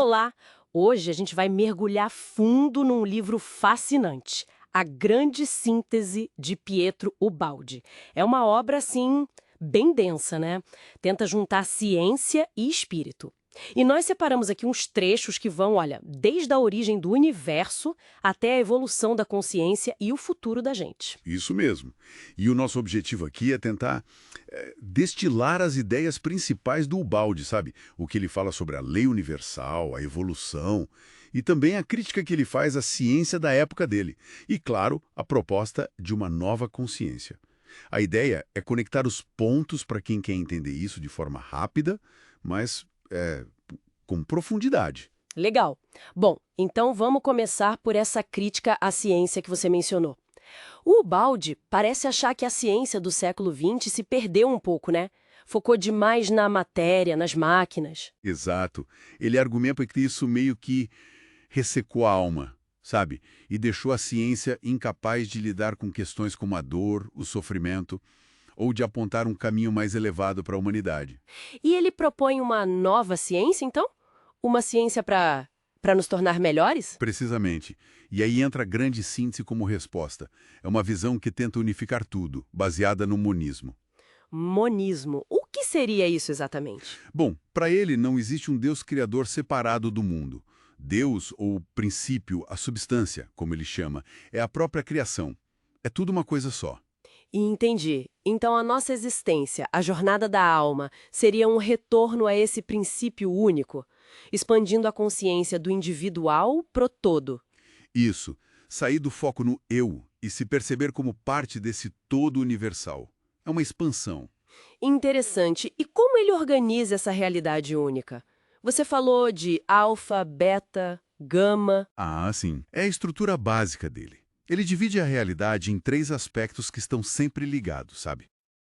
Olá! Hoje a gente vai mergulhar fundo num livro fascinante, A Grande Síntese de Pietro Ubaldi. É uma obra, assim, bem densa, né? Tenta juntar ciência e espírito. E nós separamos aqui uns trechos que vão, olha, desde a origem do universo até a evolução da consciência e o futuro da gente. Isso mesmo. E o nosso objetivo aqui é tentar destilar as ideias principais do Ubaldi, sabe? O que ele fala sobre a lei universal, a evolução e também a crítica que ele faz à ciência da época dele. E, claro, a proposta de uma nova consciência. A ideia é conectar os pontos para quem quer entender isso de forma rápida, mas com profundidade. Legal. Bom, então vamos começar por essa crítica à ciência que você mencionou. O Ubaldi parece achar que a ciência do século XX se perdeu um pouco, né? Focou demais na matéria, nas máquinas. Exato. Ele argumenta que isso meio que ressecou a alma, sabe? E deixou a ciência incapaz de lidar com questões como a dor, o sofrimento, ou de apontar um caminho mais elevado para a humanidade. E ele propõe uma nova ciência, então? Uma ciência para nos tornar melhores? Precisamente. E aí entra a grande síntese como resposta. É uma visão que tenta unificar tudo, baseada no monismo. Monismo. O que seria isso exatamente? Bom, para ele não existe um Deus criador separado do mundo. Deus, ou princípio, a substância, como ele chama, é a própria criação. É tudo uma coisa só. E entendi. Então a nossa existência, a jornada da alma, seria um retorno a esse princípio único, expandindo a consciência do individual pro todo. Isso, sair do foco no eu e se perceber como parte desse todo universal. É uma expansão. Interessante. E como ele organiza essa realidade única? Você falou de alfa, beta, gama. Ah, sim. É a estrutura básica dele. Ele divide a realidade em três aspectos que estão sempre ligados, sabe?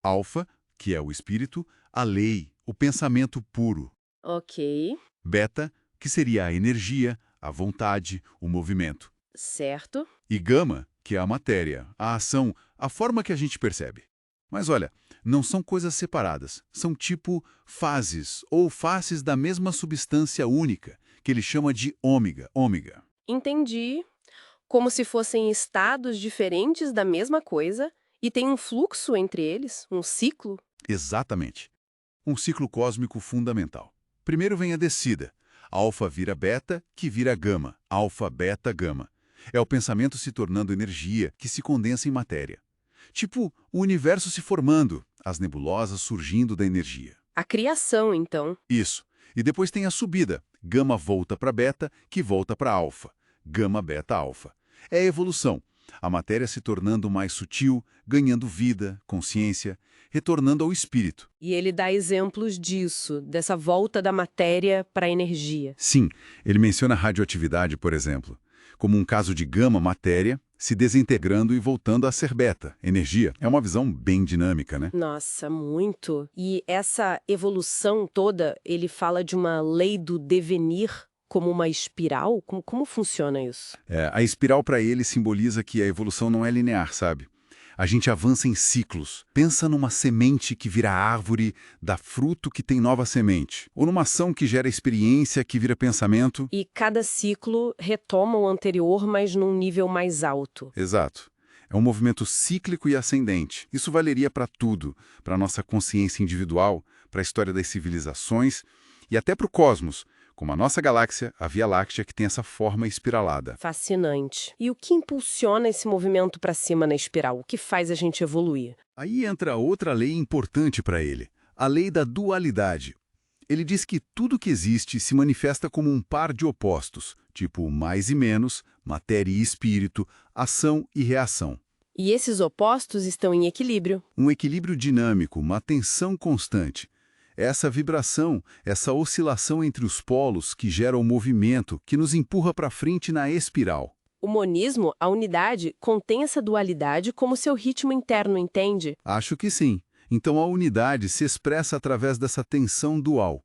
Alfa, que é o espírito, a lei, o pensamento puro. Ok, Beta, que seria a energia, a vontade, o movimento. certo. E gama, que é a matéria, a ação, a forma que a gente percebe. Mas olha, não são coisas separadas, são tipo fases ou faces da mesma substância única, que ele chama de ômega, ômega. Entendi. Como se fossem estados diferentes da mesma coisa e tem um fluxo entre eles, um ciclo. Exatamente. Um ciclo cósmico fundamental. Primeiro vem a descida. Alfa vira beta, que vira gama. Alfa, beta, gama. É o pensamento se tornando energia que se condensa em matéria. Tipo, o universo se formando, as nebulosas surgindo da energia. A criação, então. Isso. E depois tem a subida. Gama volta para beta, que volta para alfa. Gama, beta, alfa. É a evolução. A matéria se tornando mais sutil, ganhando vida, consciência, retornando ao espírito. E ele dá exemplos disso, dessa volta da matéria para a energia. Sim, ele menciona a radioatividade, por exemplo, como um caso de gama, matéria, se desintegrando e voltando a ser beta, energia. É uma visão bem dinâmica, né? Nossa, muito. E essa evolução toda, ele fala de uma lei do devenir como uma espiral? Como funciona isso? A espiral para ele simboliza que a evolução não é linear, sabe? A gente avança em ciclos. Pensa numa semente que vira árvore, dá fruto que tem nova semente. Ou numa ação que gera experiência, que vira pensamento. E cada ciclo retoma o anterior, mas num nível mais alto. Exato. É um movimento cíclico e ascendente. Isso valeria para tudo, para a nossa consciência individual, para a história das civilizações e até para o cosmos, como a nossa galáxia, a Via Láctea, que tem essa forma espiralada. Fascinante. E o que impulsiona esse movimento para cima na espiral? O que faz a gente evoluir? Aí entra outra lei importante para ele, a lei da dualidade. Ele diz que tudo que existe se manifesta como um par de opostos, tipo mais e menos, matéria e espírito, ação e reação. E esses opostos estão em equilíbrio. Um equilíbrio dinâmico, uma tensão constante. Essa vibração, essa oscilação entre os polos que gera o movimento, que nos empurra para frente na espiral. O monismo, a unidade, contém essa dualidade como seu ritmo interno, entende? Acho que sim. Então a unidade se expressa através dessa tensão dual.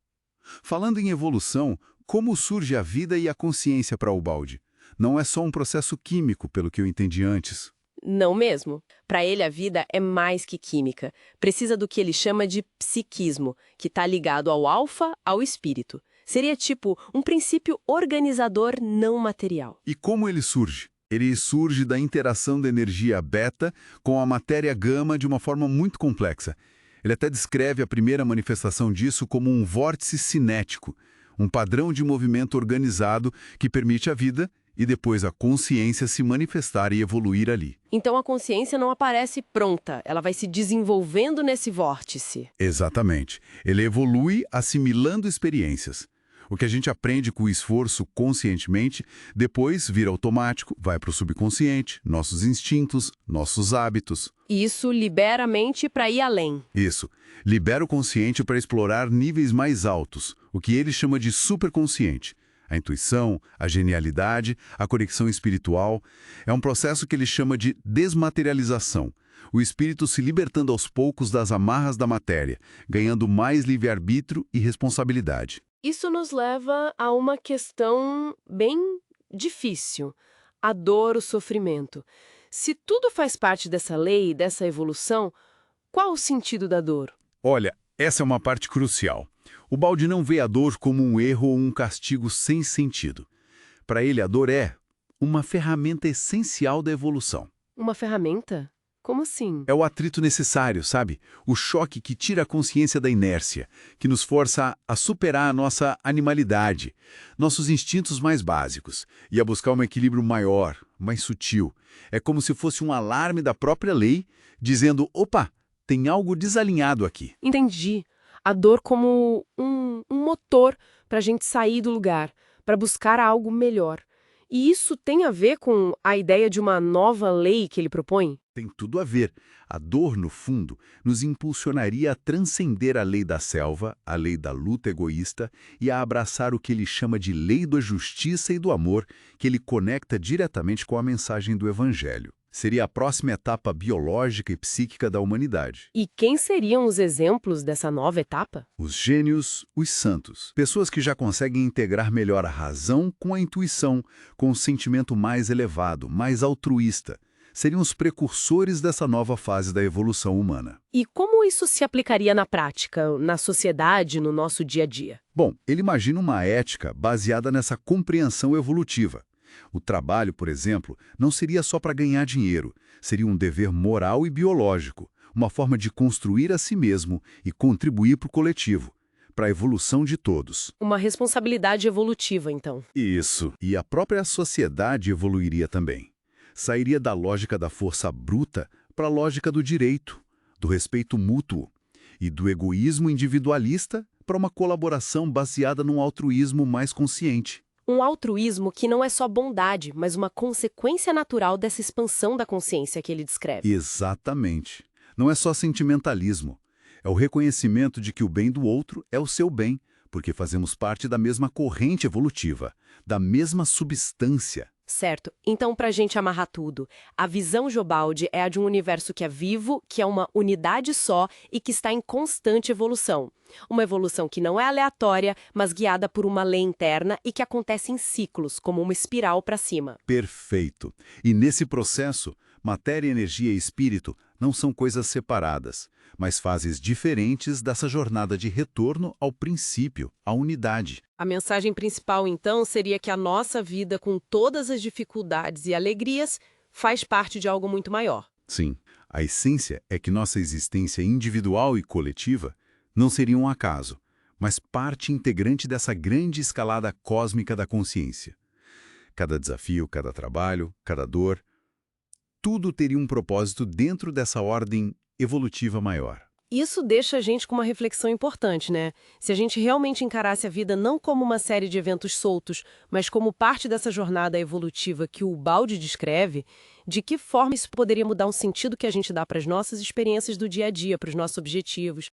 Falando em evolução, como surge a vida e a consciência para Ubaldi? Não é só um processo químico, pelo que eu entendi antes. Não mesmo. Para ele, a vida é mais que química. Precisa do que ele chama de psiquismo, que está ligado ao alfa, ao espírito. Seria tipo um princípio organizador não material. E como ele surge? Ele surge da interação da energia beta com a matéria gama de uma forma muito complexa. Ele até descreve a primeira manifestação disso como um vórtice cinético, um padrão de movimento organizado que permite a vida e depois a consciência se manifestar e evoluir ali. Então a consciência não aparece pronta, ela vai se desenvolvendo nesse vórtice. Exatamente. Ele evolui assimilando experiências. O que a gente aprende com o esforço conscientemente, depois vira automático, vai para o subconsciente, nossos instintos, nossos hábitos. E isso libera a mente para ir além. Isso. Libera o consciente para explorar níveis mais altos, o que ele chama de superconsciente. A intuição, a genialidade, a conexão espiritual. É um processo que ele chama de desmaterialização. O espírito se libertando aos poucos das amarras da matéria, ganhando mais livre-arbítrio e responsabilidade. Isso nos leva a uma questão bem difícil: a dor, o sofrimento. Se tudo faz parte dessa lei, dessa evolução, qual o sentido da dor? Olha, essa é uma parte crucial. O Baude não vê a dor como um erro ou um castigo sem sentido. Para ele, a dor é uma ferramenta essencial da evolução. Uma ferramenta? Como assim? É o atrito necessário, sabe? O choque que tira a consciência da inércia, que nos força a superar a nossa animalidade, nossos instintos mais básicos, e a buscar um equilíbrio maior, mais sutil. É como se fosse um alarme da própria lei, dizendo, opa, tem algo desalinhado aqui. Entendi. A dor como um motor para a gente sair do lugar, para buscar algo melhor. E isso tem a ver com a ideia de uma nova lei que ele propõe? Tem tudo a ver. A dor, no fundo, nos impulsionaria a transcender a lei da selva, a lei da luta egoísta, e a abraçar o que ele chama de lei da justiça e do amor, que ele conecta diretamente com a mensagem do Evangelho. Seria a próxima etapa biológica e psíquica da humanidade. E quem seriam os exemplos dessa nova etapa? Os gênios, os santos. Pessoas que já conseguem integrar melhor a razão com a intuição, com um sentimento mais elevado, mais altruísta. Seriam os precursores dessa nova fase da evolução humana. E como isso se aplicaria na prática, na sociedade, no nosso dia a dia? Bom, ele imagina uma ética baseada nessa compreensão evolutiva. O trabalho, por exemplo, não seria só para ganhar dinheiro, seria um dever moral e biológico, uma forma de construir a si mesmo e contribuir para o coletivo, para a evolução de todos. Uma responsabilidade evolutiva, então. Isso. E a própria sociedade evoluiria também. Sairia da lógica da força bruta para a lógica do direito, do respeito mútuo e do egoísmo individualista para uma colaboração baseada num altruísmo mais consciente. Um altruísmo que não é só bondade, mas uma consequência natural dessa expansão da consciência que ele descreve. Exatamente. Não é só sentimentalismo. É o reconhecimento de que o bem do outro é o seu bem, porque fazemos parte da mesma corrente evolutiva, da mesma substância. Certo. Então, para a gente amarrar tudo, a visão Jobaldi é a de um universo que é vivo, que é uma unidade só e que está em constante evolução. Uma evolução que não é aleatória, mas guiada por uma lei interna e que acontece em ciclos, como uma espiral para cima. Perfeito. E nesse processo, matéria, energia e espírito não são coisas separadas, mas fases diferentes dessa jornada de retorno ao princípio, à unidade. A mensagem principal, então, seria que a nossa vida, com todas as dificuldades e alegrias, faz parte de algo muito maior. Sim, a essência é que nossa existência individual e coletiva não seria um acaso, mas parte integrante dessa grande escalada cósmica da consciência. Cada desafio, cada trabalho, cada dor, tudo teria um propósito dentro dessa ordem evolutiva maior. Isso deixa a gente com uma reflexão importante, né? Se a gente realmente encarasse a vida não como uma série de eventos soltos, mas como parte dessa jornada evolutiva que o Baude descreve, de que forma isso poderia mudar um sentido que a gente dá para as nossas experiências do dia a dia, para os nossos objetivos?